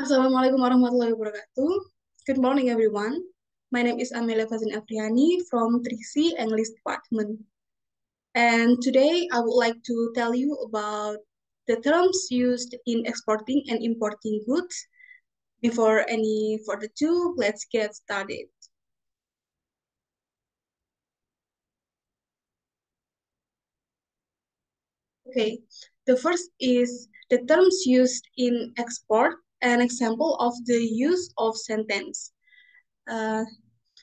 Assalamualaikum warahmatullahi wabarakatuh. Good morning, everyone. My name is Amelia Fazrin Afriani from 3C English Department. And today I would like to tell you about the terms used in exporting and importing goods. Before any further ado, let's get started. Okay, the first is the terms used in export, an example of the use of sentence. Uh,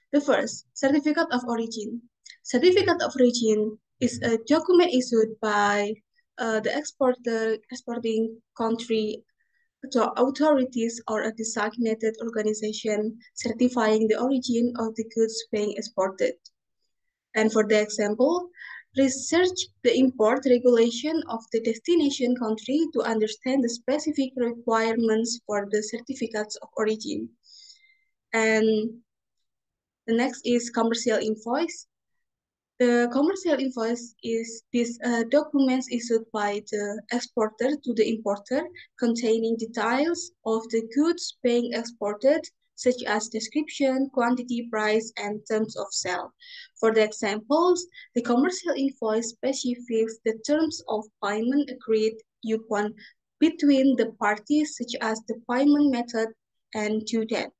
The first, certificate of origin. Certificate of origin is a document issued by the exporting country to authorities or a designated organization certifying the origin of the goods being exported. And for the example, research the import regulation of the destination country to understand the specific requirements for the certificates of origin. And the next is commercial invoice. The commercial invoice is this documents issued by the exporter to the importer containing details of the goods being exported, such as description, quantity, price, and terms of sale. For the examples, the commercial invoice specifies the terms of payment agreed upon between the parties, such as the payment method and due date.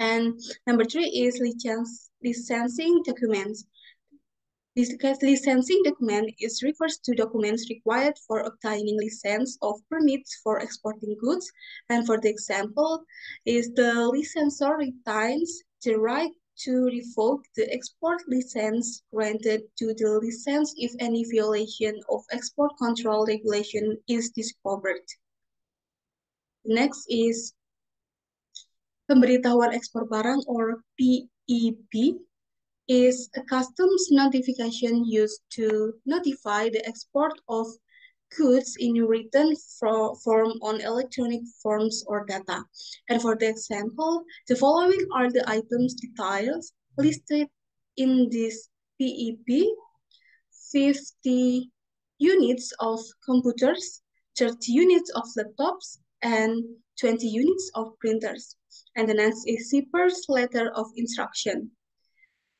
And number three is licensing documents. This licensing document refers to documents required for obtaining license of permits for exporting goods, and for the example is the licensor retains the right to revoke the export license granted to the license if any violation of export control regulation is discovered. Next is pemberitahuan ekspor barang or PEB. Is a customs notification used to notify the export of goods in written form on electronic forms or data. And for the example, the following are the items details listed in this PEP: 50 units of computers, 30 units of laptops, and 20 units of printers. And the next is shipper's letter of instruction.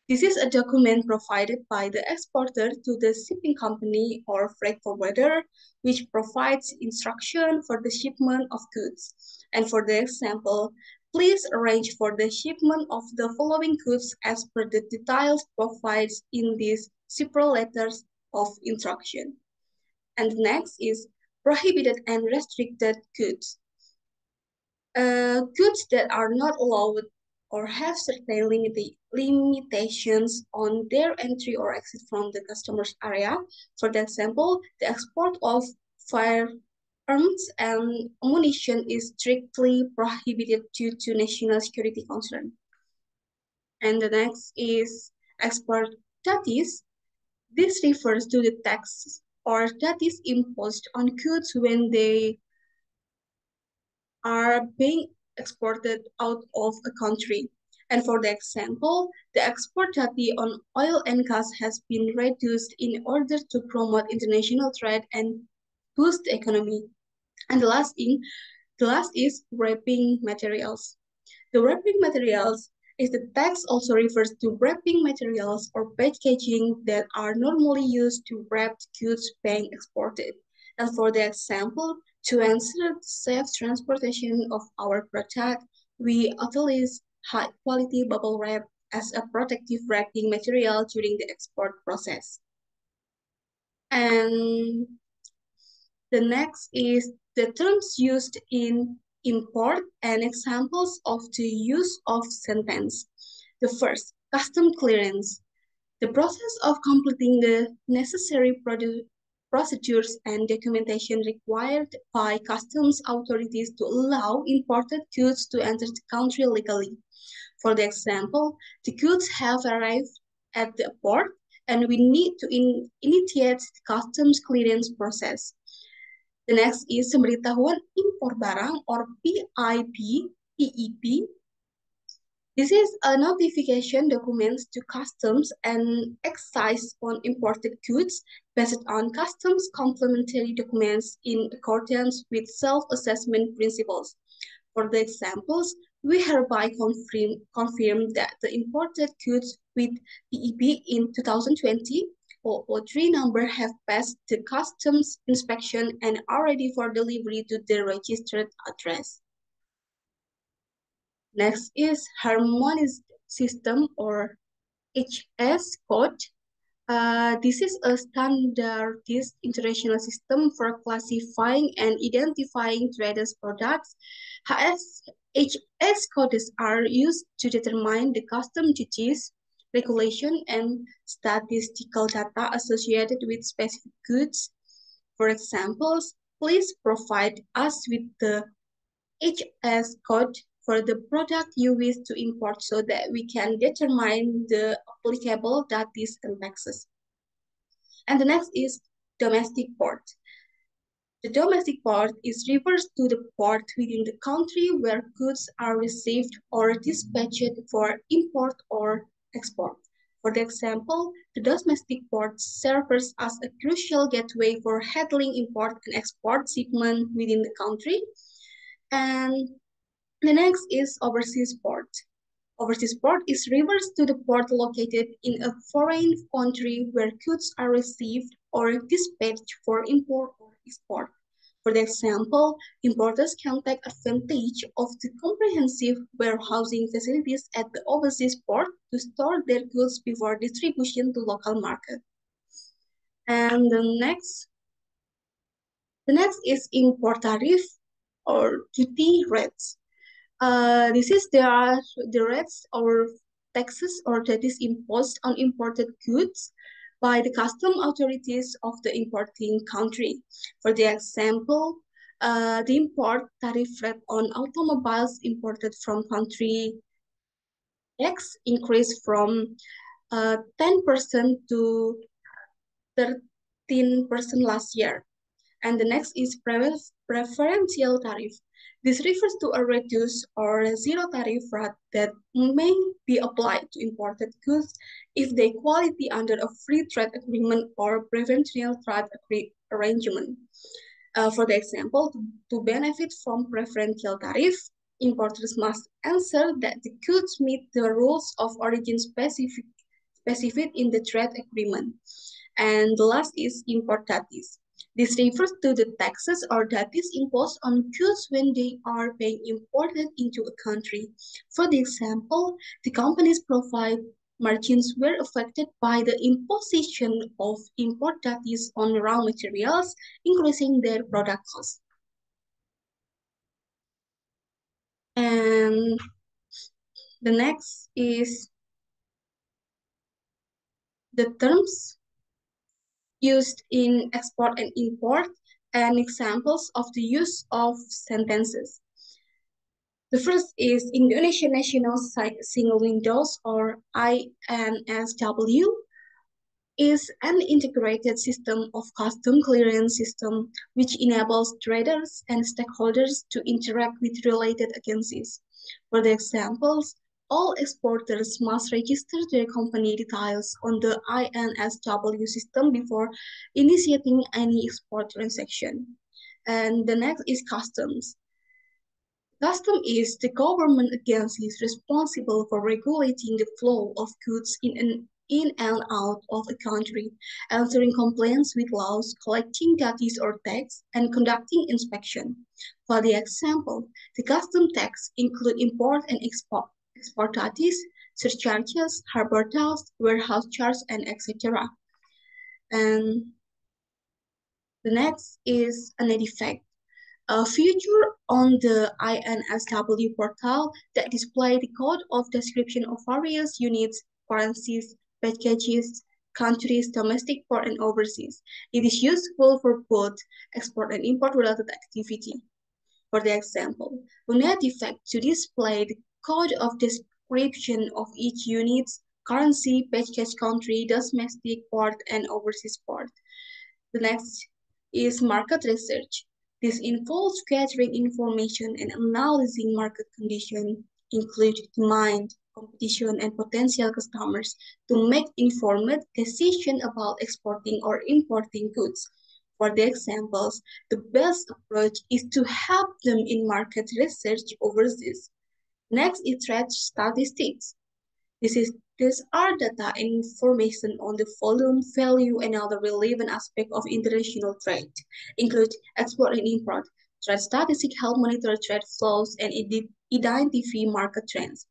This is a document provided by the exporter to the shipping company or freight forwarder, which provides instruction for the shipment of goods. And for the example, please arrange for the shipment of the following goods as per the details provided in these several letters of instruction. And next is prohibited and restricted goods. Goods that are not allowed or have certain limitations on their entry or exit from the customer's area. For example, the export of firearms and ammunition is strictly prohibited due to national security concern. And the next is export duties. This refers to the tax or duties imposed on goods when they are being exported out of a country. And for the example, the export duty on oil and gas has been reduced in order to promote international trade and boost the economy. And the last is wrapping materials. The wrapping materials is the text also refers to wrapping materials or packaging that are normally used to wrap goods being exported. And for the example, to ensure safe transportation of our product, we utilize high-quality bubble wrap as a protective wrapping material during the export process. And the next is the terms used in import and examples of the use of sentence. The first, custom clearance. The process of completing the necessary procedures and documentation required by customs authorities to allow imported goods to enter the country legally. For the example, the goods have arrived at the port and we need to initiate the customs clearance process. The next is pemberitahuan impor barang or PEB. This is a notification document to customs and excise on imported goods based on customs complementary documents in accordance with self-assessment principles. For the examples, we hereby confirm that the imported goods with PEB in 2020 003 number have passed the customs inspection and are ready for delivery to the registered address. Next is harmonized system or HS code. This is a standardized international system for classifying and identifying traders' products. HS codes are used to determine the custom duties, regulation, and statistical data associated with specific goods. For examples, please provide us with the HS code for the product you wish to import so that we can determine the applicable duties and taxes. And the next is domestic port. The domestic port is refers to the port within the country where goods are received or dispatched for import or export. For the example, the domestic port serves as a crucial gateway for handling import and export shipment within the country. And the next is overseas port. Overseas port is refers to the port located in a foreign country where goods are received or dispatched for import or export. For the example, importers can take advantage of the comprehensive warehousing facilities at the overseas port to store their goods before distribution to local market. And the next is import tariff or duty rates. This is the rates or taxes or that is imposed on imported goods by the custom authorities of the importing country. For the example, the import tariff rate on automobiles imported from country X increased from 10% to 13% last year. And the next is preferential tariff. This refers to a reduced or zero tariff rate that may be applied to imported goods if they quality under a free trade agreement or preferential trade arrangement. For the example, to benefit from preferential tariff, importers must ensure that the goods meet the rules of origin specified in the trade agreement. And the last is import duties. This refers to the taxes or duties imposed on goods when they are being imported into a country. For the example, the companies provide margins were affected by the imposition of import duties on raw materials, increasing their product cost. And the next is the terms used in export and import and examples of the use of sentences. The first is Indonesian National Single Windows or INSW is an integrated system of custom clearance system which enables traders and stakeholders to interact with related agencies. For the examples, all exporters must register their company details on the INSW system before initiating any export transaction. And the next is customs. Custom is the government agency responsible for regulating the flow of goods in and out of a country, answering complaints with laws, collecting duties or tax, and conducting inspection. For the example, the custom tax include import and export duties, surcharges, harbor tolls, warehouse charge, and etc. And the next is an effect. A feature on the INSW portal that display the code of description of various units, currencies, packages, countries, domestic port, and overseas. It is useful for both export and import related activity. For the example, we need effect to display the code of description of each unit, currency, package, country, domestic port, and overseas port. The next is market research. This involves gathering information and analyzing market conditions, including demand, competition, and potential customers to make informed decisions about exporting or importing goods. For the examples, the best approach is to help them in market research overseas. Next is trade statistics. These are data and information on the volume, value, and other relevant aspects of international trade, include export and import. Trade statistics help monitor trade flows and identify market trends.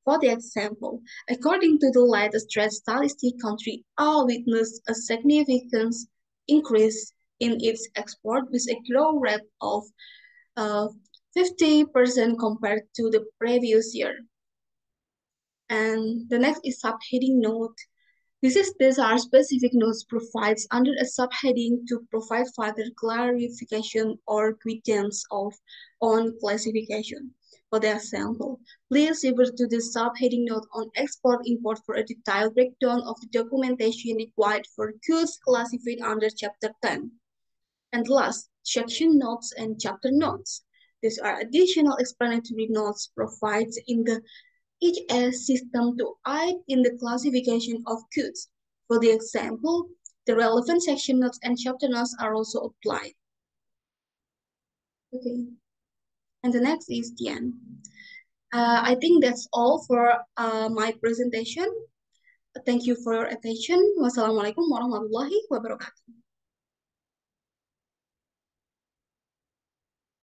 For the example, according to the latest trade statistics, country A witnessed a significant increase in its export with a growth rate of uh, 50% compared to the previous year. And the next is subheading note. These are specific notes provides under a subheading to provide further clarification or guidance on classification. For the example, please refer to the subheading note on export-import for a detailed breakdown of the documentation required for goods classified under Chapter 10. And last, section notes and chapter notes. These are additional explanatory notes provided in the each system to aid in the classification of goods. For the example, the relevant section notes and chapter notes are also applied. Okay, and the next is the end. I think that's all for my presentation. Thank you for your attention. Wassalamualaikum warahmatullahi wabarakatuh.